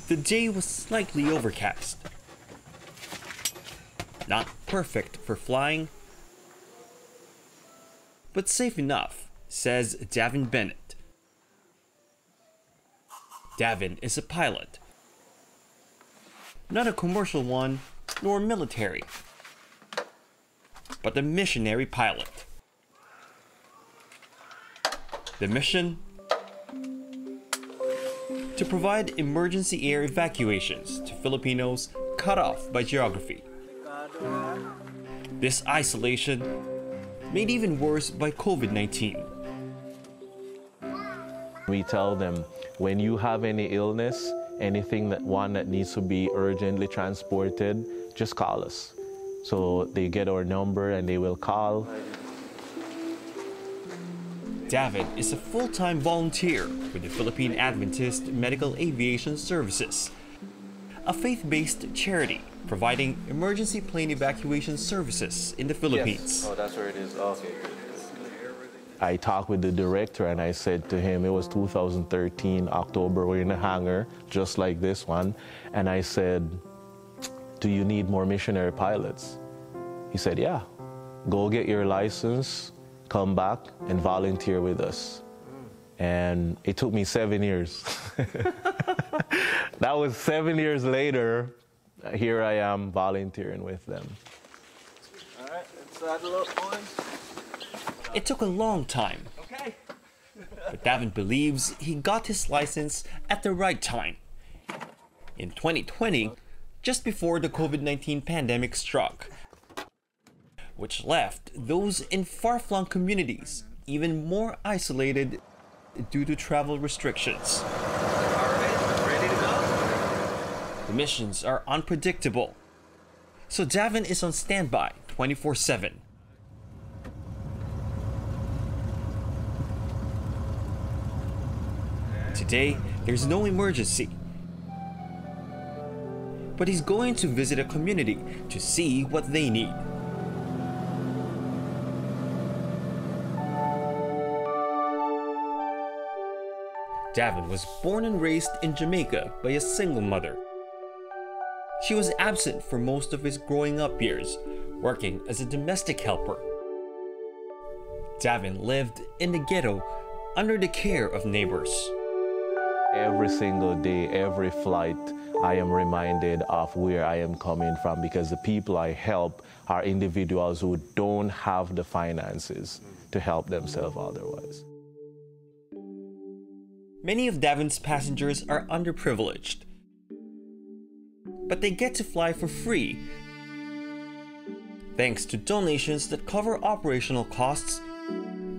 The day was slightly overcast. Not perfect for flying, but safe enough, says Davin Bennett. Davin is a pilot. Not a commercial one, nor military, but a missionary pilot. The mission? To provide emergency air evacuations to Filipinos cut off by geography. This isolation made even worse by COVID-19. We tell them, when you have any illness, anything that needs to be urgently transported, just call us. So they get our number and they will call. Davin is a full-time volunteer with the Philippine Adventist Medical Aviation Services, a faith-based charity providing emergency plane evacuation services in the Philippines. Yes. Oh, that's where it is. Okay. I talked with the director and I said to him, it was 2013, October, we're in a hangar, just like this one. And I said, do you need more missionary pilots? He said, yeah, go get your license, come back and volunteer with us. And it took me 7 years. That was 7 years later. Here I am volunteering with them. All right, let's saddle up, boys. It took a long time, but Davin believes he got his license at the right time. In 2020, just before the COVID-19 pandemic struck, which left those in far-flung communities even more isolated due to travel restrictions. All right, ready to go? The missions are unpredictable, so Davin is on standby 24/7. Today, there's no emergency, but he's going to visit a community to see what they need. Davin was born and raised in Jamaica by a single mother. She was absent for most of his growing up years, working as a domestic helper. Davin lived in the ghetto under the care of neighbors. Every single day, every flight, I am reminded of where I am coming from, because the people I help are individuals who don't have the finances to help themselves otherwise. Many of Davin's passengers are underprivileged, but they get to fly for free thanks to donations that cover operational costs,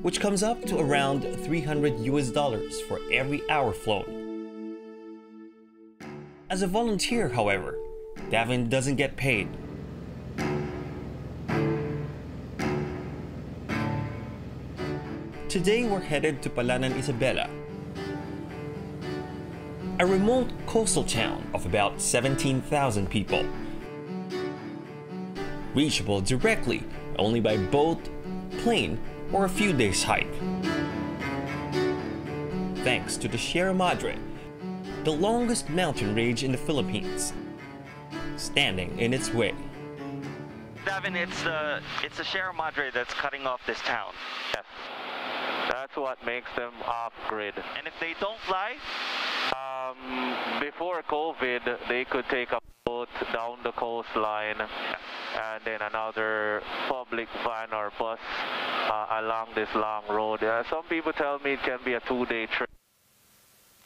which comes up to around $300 for every hour flown. As a volunteer, however, Davin doesn't get paid. Today we're headed to Palanan, Isabela, a remote coastal town of about 17,000 people. Reachable directly only by boat, plane, or a few days hike. Thanks to the Sierra Madre, the longest mountain range in the Philippines, standing in its way. Davin, it's the Sierra Madre that's cutting off this town. Yes. That's what makes them off-grid. And if they don't fly, before COVID, they could take a boat down the coastline and then another public van or bus along this long road. Some people tell me it can be a 2-day trip.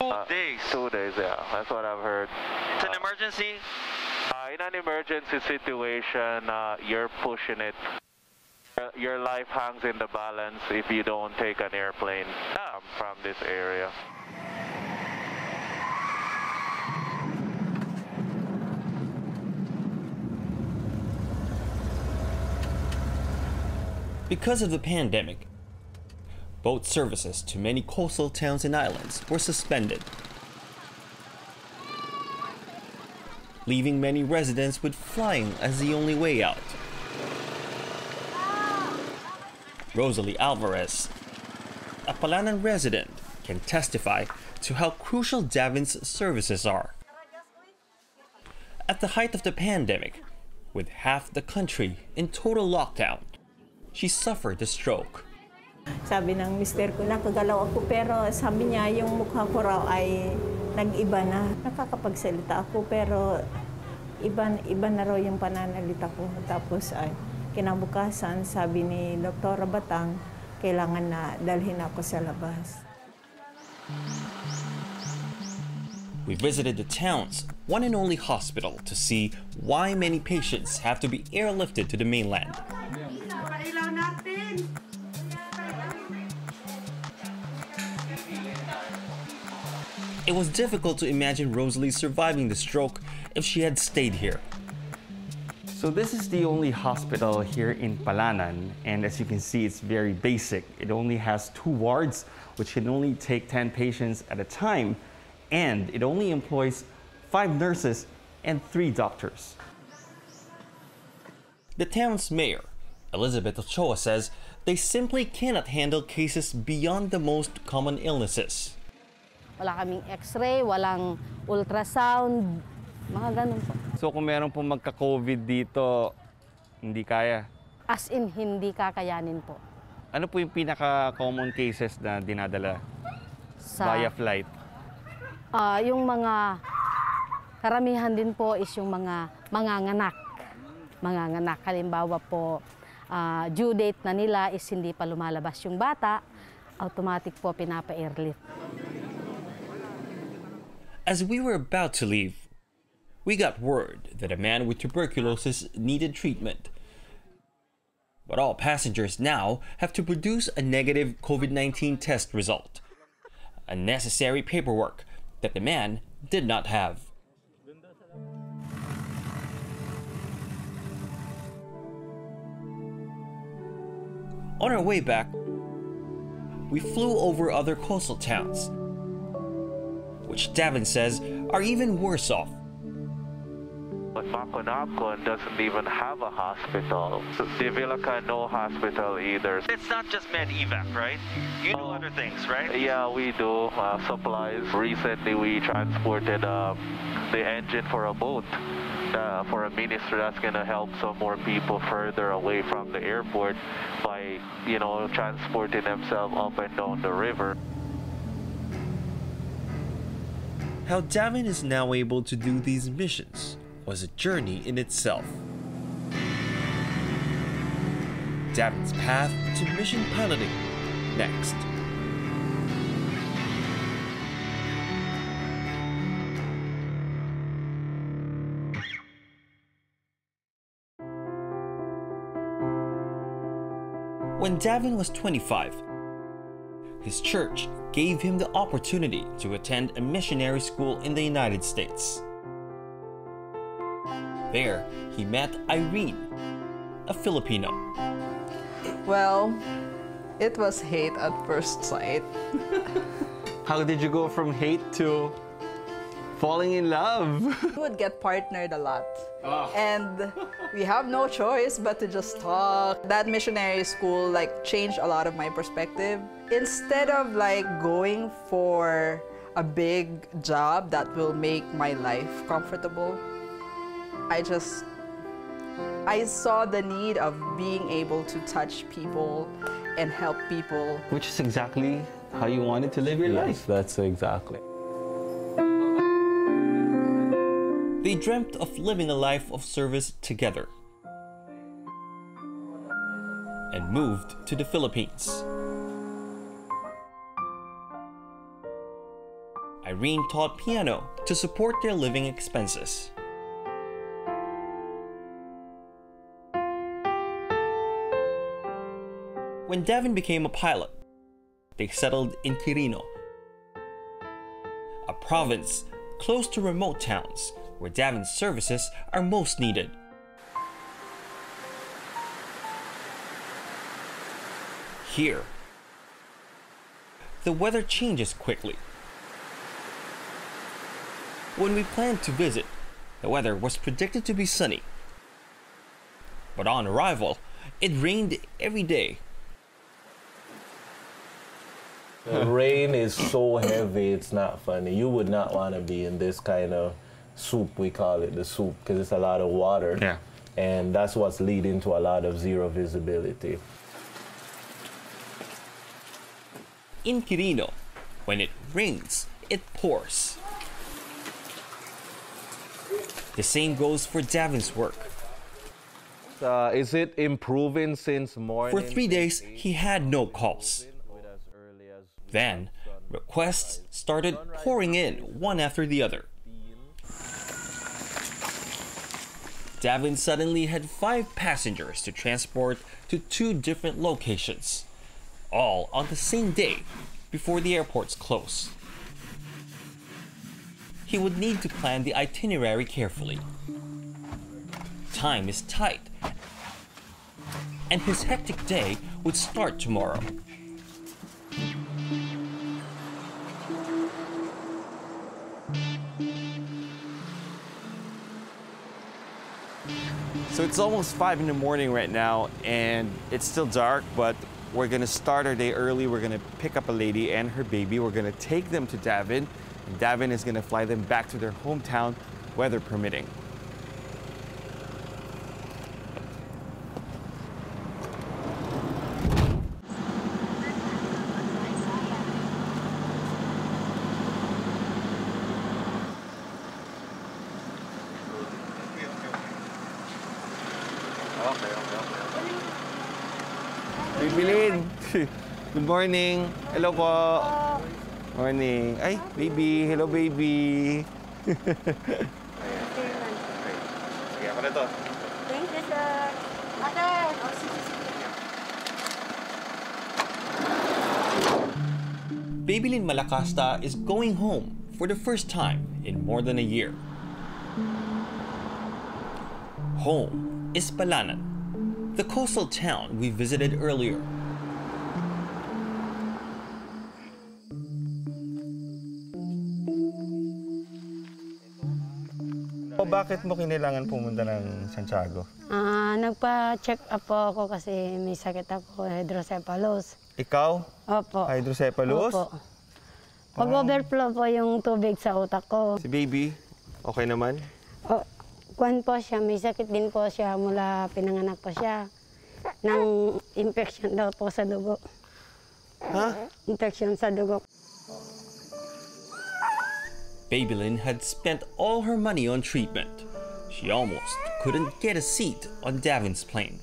2 days. 2 days, yeah. That's what I've heard. It's an emergency? In an emergency situation, you're pushing it. Your life hangs in the balance if you don't take an airplane from this area. Because of the pandemic, boat services to many coastal towns and islands were suspended, leaving many residents with flying as the only way out. Rosalie Alvarez, a Palanan resident, can testify to how crucial Davin's services are. At the height of the pandemic, with half the country in total lockdown, she suffered a stroke. Sabi ng mister ko, nakagalaw ako pero sabi niya yung mukha ko raw ay nag-iba na. Nakakapagsalita ako pero iba na raw yung pananalita ko. Tapos ay kinabukasan, sabi ni Dr. Batang, kailangan na dalhin ako sa labas. We visited the town's one and only hospital to see why many patients have to be airlifted to the mainland. It was difficult to imagine Rosalie surviving the stroke if she had stayed here. So this is the only hospital here in Palanan, and as you can see, it's very basic. It only has 2 wards, which can only take 10 patients at a time, and it only employs 5 nurses and 3 doctors. The town's mayor, Elizabeth Ochoa, says they simply cannot handle cases beyond the most common illnesses. Wala kaming x-ray, walang ultrasound, mga ganun po. So kung meron pong magka-COVID dito, hindi kaya? As in, hindi kakayanin po. Ano po yung pinaka-common cases na dinadala via flight? Yung mga karamihan din po is yung mga manganganak. Manganganak, halimbawa po, due date na nila is hindi pa lumalabas yung bata, automatic po pinapa-airlift. As we were about to leave, we got word that a man with tuberculosis needed treatment. But all passengers now have to produce a negative COVID-19 test result, a necessary paperwork that the man did not have. On our way back, we flew over other coastal towns, which Davin says are even worse off. But Maconapcon doesn't even have a hospital. So Divilaca, no hospital either. It's not just med-evac, right? You do other things, right? Yeah, we do supplies. Recently, we transported the engine for a boat for a minister that's going to help some more people further away from the airport by, transporting themselves up and down the river. How Davin is now able to do these missions was a journey in itself. Davin's path to mission piloting next. When Davin was 25, his church gave him the opportunity to attend a missionary school in the United States. There, he met Irene, a Filipino. Well, it was hate at first sight. How did you go from hate to falling in love? We would get partnered a lot. And we have no choice but to just talk. That missionary school changed a lot of my perspective. Instead of going for a big job that will make my life comfortable, I saw the need of being able to touch people and help people. Which is exactly how you wanted to live your life. That's exactly. They dreamt of living a life of service together and moved to the Philippines. Irene taught piano to support their living expenses. When Davin became a pilot, they settled in Quirino, a province close to remote towns where Davin's services are most needed. Here, the weather changes quickly. When we planned to visit, the weather was predicted to be sunny. But on arrival, it rained every day. The rain is so heavy, it's not funny. You would not want to be in this kind of soup, we call it the soup, because it's a lot of water. Yeah. And that's what's leading to a lot of zero visibility. In Quirino, when it rains, it pours. The same goes for Davin's work. Is it improving since morning? For 3 days, he had no calls. Then, requests started pouring in one after the other. Davin suddenly had 5 passengers to transport to 2 different locations, all on the same day before the airports close. He would need to plan the itinerary carefully. Time is tight, and his hectic day would start tomorrow. So it's almost 5 in the morning right now, and it's still dark, but we're gonna start our day early. We're gonna pick up a lady and her baby. We're gonna take them to Davin, and Davin is gonna fly them back to their hometown, weather permitting. Bibilin! Good morning! Hello po! Morning! Ay, baby! Hello, baby! Sige, ako na to. Thank you, sir. Mother! Babylin Malacasta is going home for the first time in more than a year. Home is Palanan, the coastal town we visited earlier. Bakit mo kinailangan pumunta ng Santiago? Nagpa-check up po ako kasi may sakit ako, hydrocephalus. Ikaw? Opo. Hydrocephalus? Opo. Pag-overflow po yung tubig sa utak ko. Si baby, okay naman? Kuwan po siya, may sakit din po siya mula pinanganak po siya. Nang infection daw po sa dugo. Ha? Infection sa dugo. Babylin had spent all her money on treatment. She almost couldn't get a seat on Davin's plane.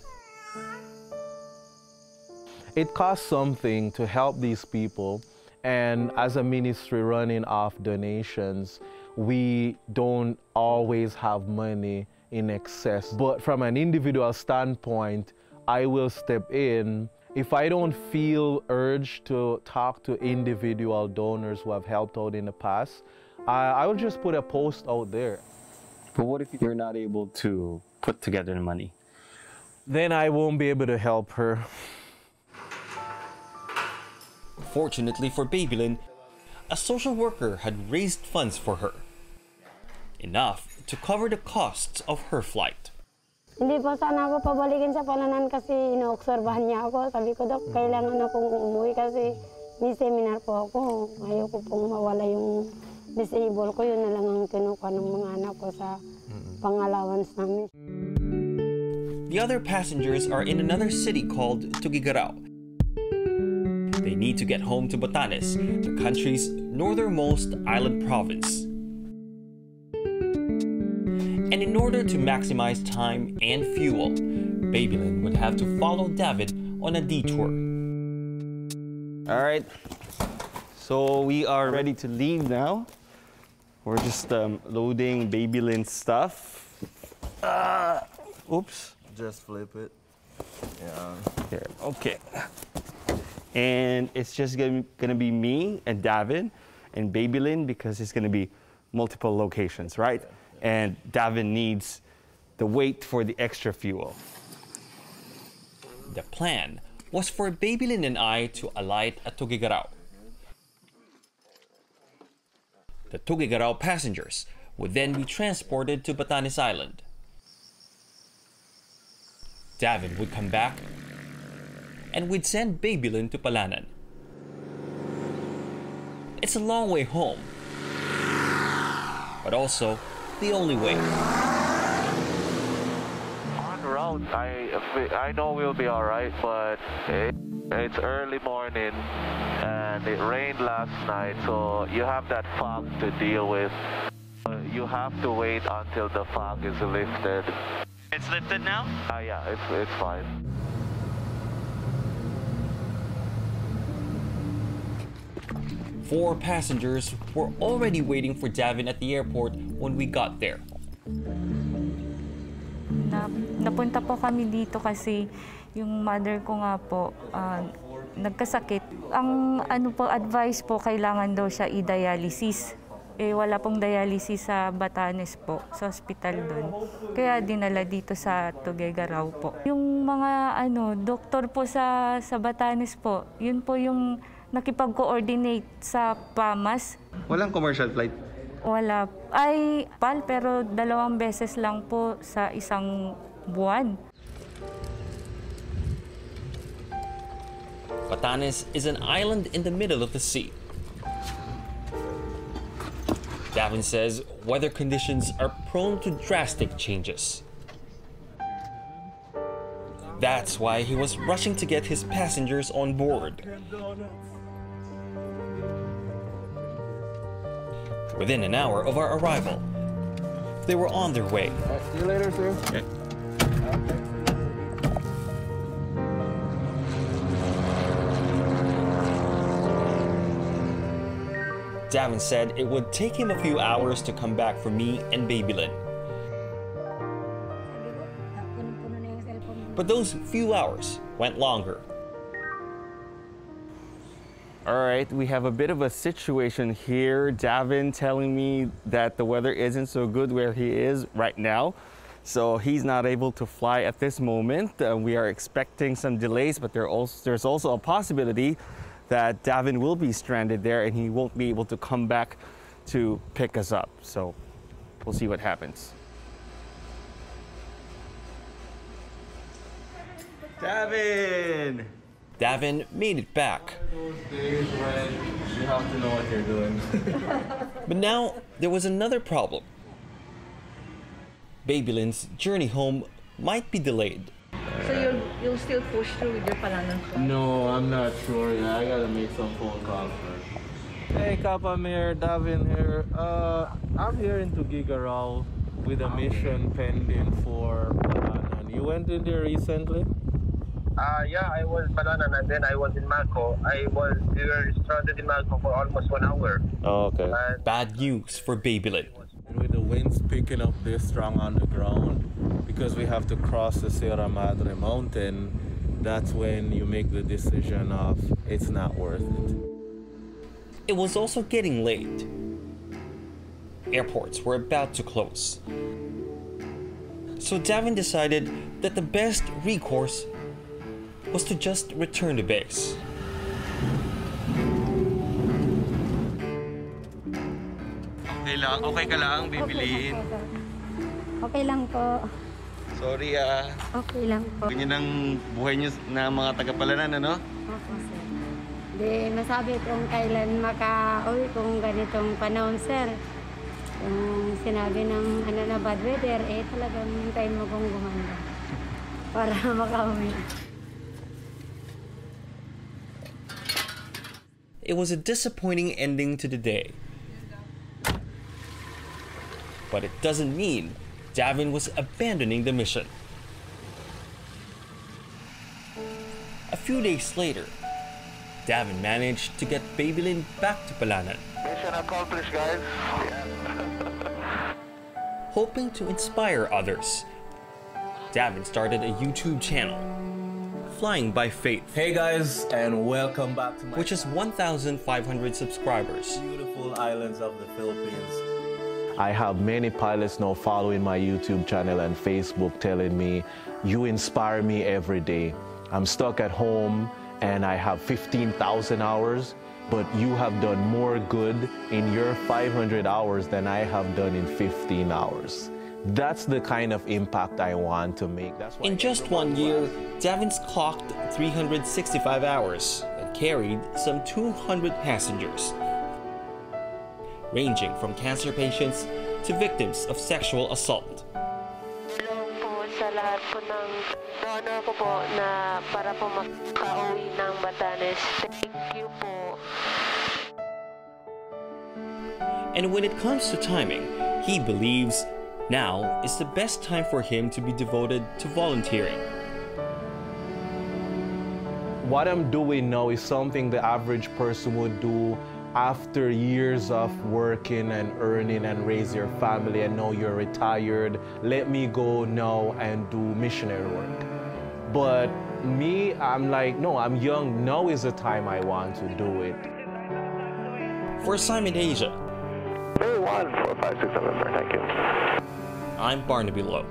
It costs something to help these people, and as a ministry running off donations, we don't always have money in excess. But from an individual standpoint, I will step in. If I don't feel urged to talk to individual donors who have helped out in the past, I will just put a post out there. But what if you're not able to put together the money? Then I won't be able to help her. Fortunately for Babylin, a social worker had raised funds for her, enough to cover the costs of her flight. Hindi po sana ako pabalikin sa Palanan kasi inoobserbahan niya ako. Sabi ko, Dok, kailangan akong umuwi kasi may seminar po ako. Ayoko pong mawala yung disable ko. Yun na lang ang kinukuha ng mga anak ko sa pang-allowance namin. The other passengers are in another city called Tuguegarao. They need to get home to Batanes, the country's northernmost island province. And in order to maximize time and fuel, Babylin would have to follow David on a detour. All right, so we are ready to leave now. We're just loading Babylin's stuff. Oops. Just flip it. Yeah. Here, okay. And it's just gonna be me and Davin and Babylin because it's gonna be multiple locations, right? And Davin needs the weight for the extra fuel. The plan was for Babylin and I to alight at Tuguegarao. The Tuguegarao passengers would then be transported to Batanes Island. Davin would come back, and we'd send Babylin to Palanan. It's a long way home, but also the only way. On route, I know we'll be all right, but it's early morning and it rained last night, so you have that fog to deal with. You have to wait until the fog is lifted. It's lifted now? Yeah, it's fine. Four passengers were already waiting for Davin at the airport when we got there. Napunta po kami dito kasi yung mother ko nga po nagkasakit. Ang advice po, kailangan daw siya i-dialysis. Wala pong dialysis sa Batanes po, sa hospital doon. Kaya dinala dito sa Tuguegarao po. Yung mga doktor po sa Batanes po, yun po yung nakipag-coordinate sa PAMAS. Walang commercial flight? Wala. Ay, pero 2 beses lang po sa isang buwan. Batanes is an island in the middle of the sea. Davin says weather conditions are prone to drastic changes. That's why he was rushing to get his passengers on board. Within an hour of our arrival, they were on their way. See you later, sir. Okay. Davin said it would take him a few hours to come back for me and Babylin. But those few hours went longer. All right, we have a bit of a situation here. Davin telling me that the weather isn't so good where he is right now. So he's not able to fly at this moment. We are expecting some delays, but there's also a possibility that Davin will be stranded there and he won't be able to come back to pick us up. So we'll see what happens. Davin! Davin made it back. Those days when you have to know what you're doing. But now there was another problem. Babylin's journey home might be delayed. So you'll still push through with your Palanan? No, I'm not sure. Yeah, I gotta make some phone calls first. Hey, Kapamir, Davin here. I'm here in Tuguegarao with a mission pending for Palanan. You went in there recently? Yeah, I was Palanan and then I was in Malco. We were stranded in Malco for almost 1 hour. Oh, okay. Bad news for Babylin. And with the winds picking up this strong on the ground, because we have to cross the Sierra Madre mountain, that's when you make the decision of it's not worth it. It was also getting late. Airports were about to close. So Davin decided that the best recourse was to just return to base. Okay ka lang, Bibilin. Okay lang po. Sorry Okay lang po. Ganyan ang buhay niyo na mga taga-Palanan, ano? Opo, sir. Di masabi kung kailan maka-uwi kung ganitong panahon, sir. Kung sinabi ng na bad weather, talagang hintayin mo kung gumanda para maka-uwi. It was a disappointing ending to the day. But it doesn't mean Davin was abandoning the mission. A few days later, Davin managed to get Babylin back to Palanan. Mission accomplished, guys. Hoping to inspire others, Davin started a YouTube channel, Flying by Faith. Hey guys, and welcome back to my which has 1,500 subscribers. beautiful islands of the Philippines. I have many pilots now following my YouTube channel and Facebook telling me, you inspire me every day. I'm stuck at home and I have 15,000 hours, but you have done more good in your 500 hours than I have done in 15 hours. That's the kind of impact I want to make. That's why In just 1 year, Davin's clocked 365 hours and carried some 200 passengers, ranging from cancer patients to victims of sexual assault. Hello po sa lahat po ng donor ko po na para po makauwi ng Batanes. Thank you po. And when it comes to timing, he believes now is the best time for him to be devoted to volunteering. What I'm doing now is something the average person would do after years of working and earning and raise your family, and now you're retired. Let me go now and do missionary work. But me, I'm like, no, I'm young. Now is the time I want to do it. For Simon Asia, 1, 4, 5, 6, 7, sir. Thank you. I'm Barnaby Lowe.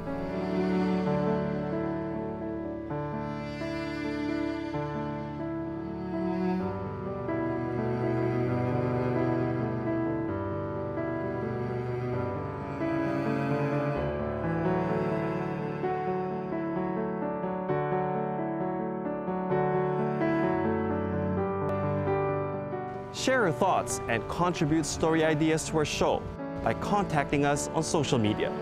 Share your thoughts and contribute story ideas to our show by contacting us on social media.